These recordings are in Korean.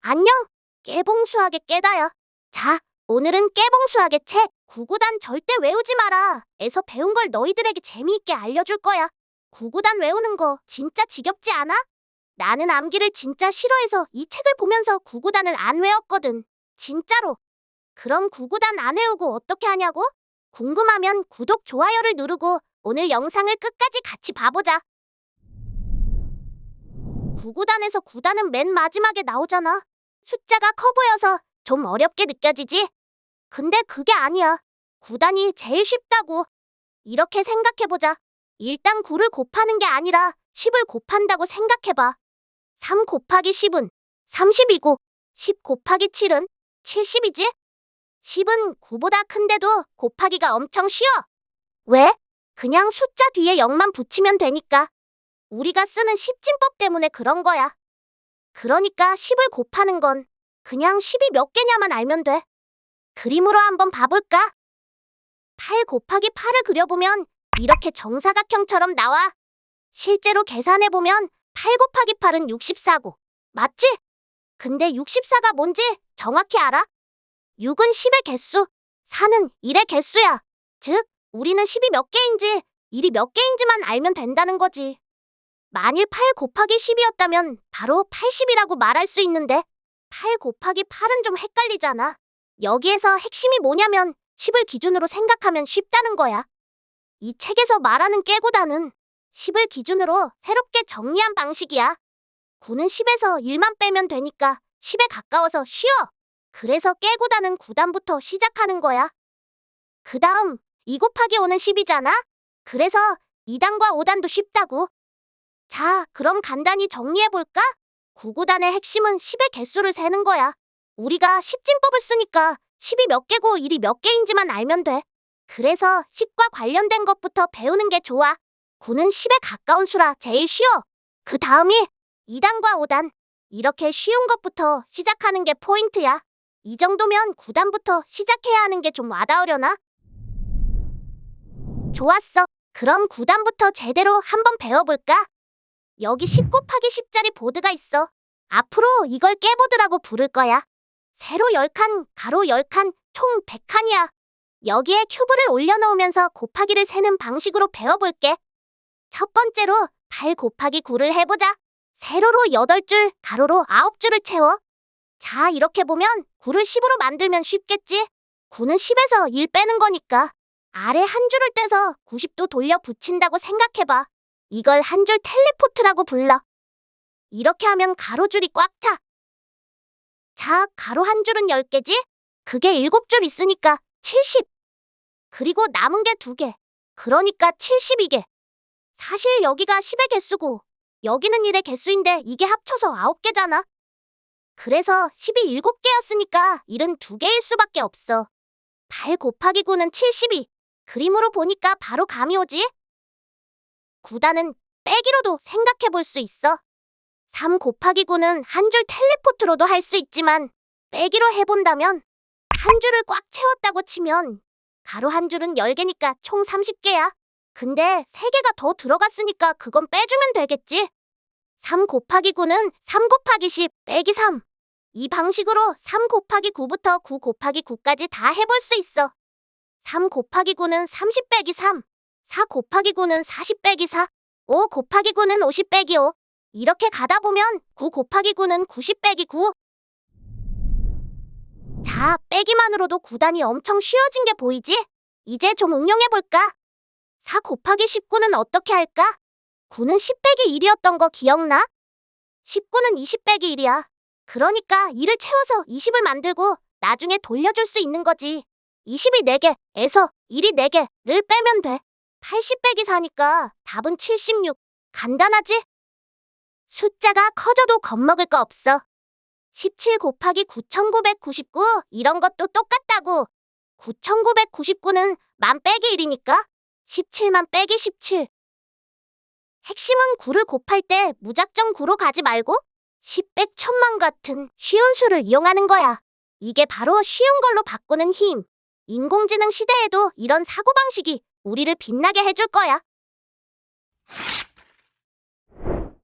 안녕, 깨봉수학의 깨다야. 자, 오늘은 깨봉수학의 책 구구단 절대 외우지 마라 에서 배운 걸 너희들에게 재미있게 알려줄 거야. 구구단 외우는 거 진짜 지겹지 않아? 나는 암기를 진짜 싫어해서 이 책을 보면서 구구단을 안 외웠거든. 진짜로. 그럼 구구단 안 외우고 어떻게 하냐고? 궁금하면 구독, 좋아요를 누르고 오늘 영상을 끝까지 같이 봐보자. 구구단에서 구단은 맨 마지막에 나오잖아. 숫자가 커 보여서 좀 어렵게 느껴지지? 근데 그게 아니야. 구단이 제일 쉽다고. 이렇게 생각해보자. 일단 9를 곱하는 게 아니라 10을 곱한다고 생각해봐. 3 곱하기 10은 30이고 10 곱하기 7은 70이지? 10은 9보다 큰데도 곱하기가 엄청 쉬워. 왜? 그냥 숫자 뒤에 0만 붙이면 되니까. 우리가 쓰는 십진법 때문에 그런 거야. 그러니까 10을 곱하는 건 그냥 10이 몇 개냐만 알면 돼. 그림으로 한번 봐볼까? 8 곱하기 8을 그려보면 이렇게 정사각형처럼 나와. 실제로 계산해보면 8 곱하기 8은 64고. 맞지? 근데 64가 뭔지 정확히 알아? 6은 10의 개수, 4는 1의 개수야. 즉, 우리는 10이 몇 개인지, 1이 몇 개인지만 알면 된다는 거지. 만일 8 곱하기 10이었다면 바로 80이라고 말할 수 있는데 8 곱하기 8은 좀 헷갈리잖아. 여기에서 핵심이 뭐냐면 10을 기준으로 생각하면 쉽다는 거야. 이 책에서 말하는 깨구단은 10을 기준으로 새롭게 정리한 방식이야. 9는 10에서 1만 빼면 되니까 10에 가까워서 쉬워. 그래서 깨구단은 9단부터 시작하는 거야. 그 다음 2 곱하기 5는 10이잖아. 그래서 2단과 5단도 쉽다고. 자, 그럼 간단히 정리해볼까? 구구단의 핵심은 10의 개수를 세는 거야. 우리가 십진법을 쓰니까 10이 몇 개고 1이 몇 개인지만 알면 돼. 그래서 10과 관련된 것부터 배우는 게 좋아. 9는 10에 가까운 수라 제일 쉬워. 그 다음이 2단과 5단. 이렇게 쉬운 것부터 시작하는 게 포인트야. 이 정도면 9단부터 시작해야 하는 게 좀 와닿으려나? 좋았어. 그럼 9단부터 제대로 한번 배워볼까? 여기 10 곱하기 10짜리 보드가 있어. 앞으로 이걸 깨보드라고 부를 거야. 세로 10칸, 가로 10칸, 총 100칸이야. 여기에 큐브를 올려놓으면서 곱하기를 세는 방식으로 배워볼게. 첫 번째로 8 곱하기 9를 해보자. 세로로 8줄, 가로로 9줄을 채워. 자, 이렇게 보면 9를 10으로 만들면 쉽겠지? 9는 10에서 1 빼는 거니까 아래 한 줄을 떼서 90도 돌려 붙인다고 생각해봐. 이걸 한 줄 텔레포트라고 불러. 이렇게 하면 가로줄이 꽉 차. 자, 가로 한 줄은 10개지? 그게 7줄 있으니까 70. 그리고 남은 게 2개. 그러니까 72개. 사실 여기가 10의 개수고 여기는 1의 개수인데 이게 합쳐서 9개잖아. 그래서 10이 7개였으니까 1은 2개일 수밖에 없어. 8 곱하기 9는 72. 그림으로 보니까 바로 감이 오지? 9단은 빼기로도 생각해 볼 수 있어. 3 곱하기 9는 한 줄 텔레포트로도 할 수 있지만 빼기로 해본다면 한 줄을 꽉 채웠다고 치면 가로 한 줄은 10개니까 총 30개야. 근데 3개가 더 들어갔으니까 그건 빼주면 되겠지. 3 곱하기 9는 3 곱하기 10 빼기 3. 이 방식으로 3 곱하기 9부터 9 곱하기 9까지 다 해볼 수 있어. 3 곱하기 9는 30 빼기 3. 4 곱하기 9는 40 빼기 4. 5 곱하기 9는 50 빼기 5. 이렇게 가다 보면 9 곱하기 9는 90 빼기 9. 자, 빼기만으로도 9단이 엄청 쉬워진 게 보이지? 이제 좀 응용해볼까? 4 곱하기 19는 어떻게 할까? 9는 10 빼기 1이었던 거 기억나? 19는 20 빼기 1이야. 그러니까 2를 채워서 20을 만들고 나중에 돌려줄 수 있는 거지. 20이 4개에서 1이 4개를 빼면 돼. 80 빼기 4니까 답은 76. 간단하지? 숫자가 커져도 겁먹을 거 없어. 17 곱하기 9999 이런 것도 똑같다고. 9999는 만 빼기 1이니까 17만 빼기 17. 핵심은 9를 곱할 때 무작정 9로 가지 말고 10, 100, 1000만 같은 쉬운 수를 이용하는 거야. 이게 바로 쉬운 걸로 바꾸는 힘. 인공지능 시대에도 이런 사고방식이 우리를 빛나게 해줄 거야.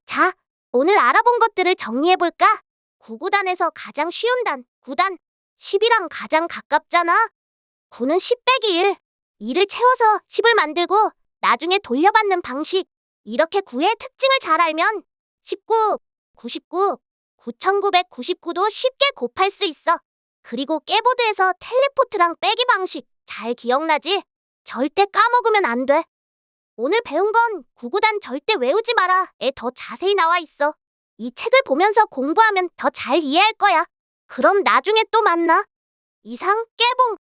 자, 오늘 알아본 것들을 정리해볼까? 9구단에서 가장 쉬운 단, 9단. 10이랑 가장 가깝잖아. 9는 10 빼기 1. 2를 채워서 10을 만들고 나중에 돌려받는 방식. 이렇게 9의 특징을 잘 알면 19, 99, 9999도 쉽게 곱할 수 있어. 그리고 깨보드에서 텔레포트랑 빼기 방식 잘 기억나지? 절대 까먹으면 안 돼. 오늘 배운 건 9구단 절대 외우지 마라에 더 자세히 나와 있어. 이 책을 보면서 공부하면 더 잘 이해할 거야. 그럼 나중에 또 만나. 이상 깨봉.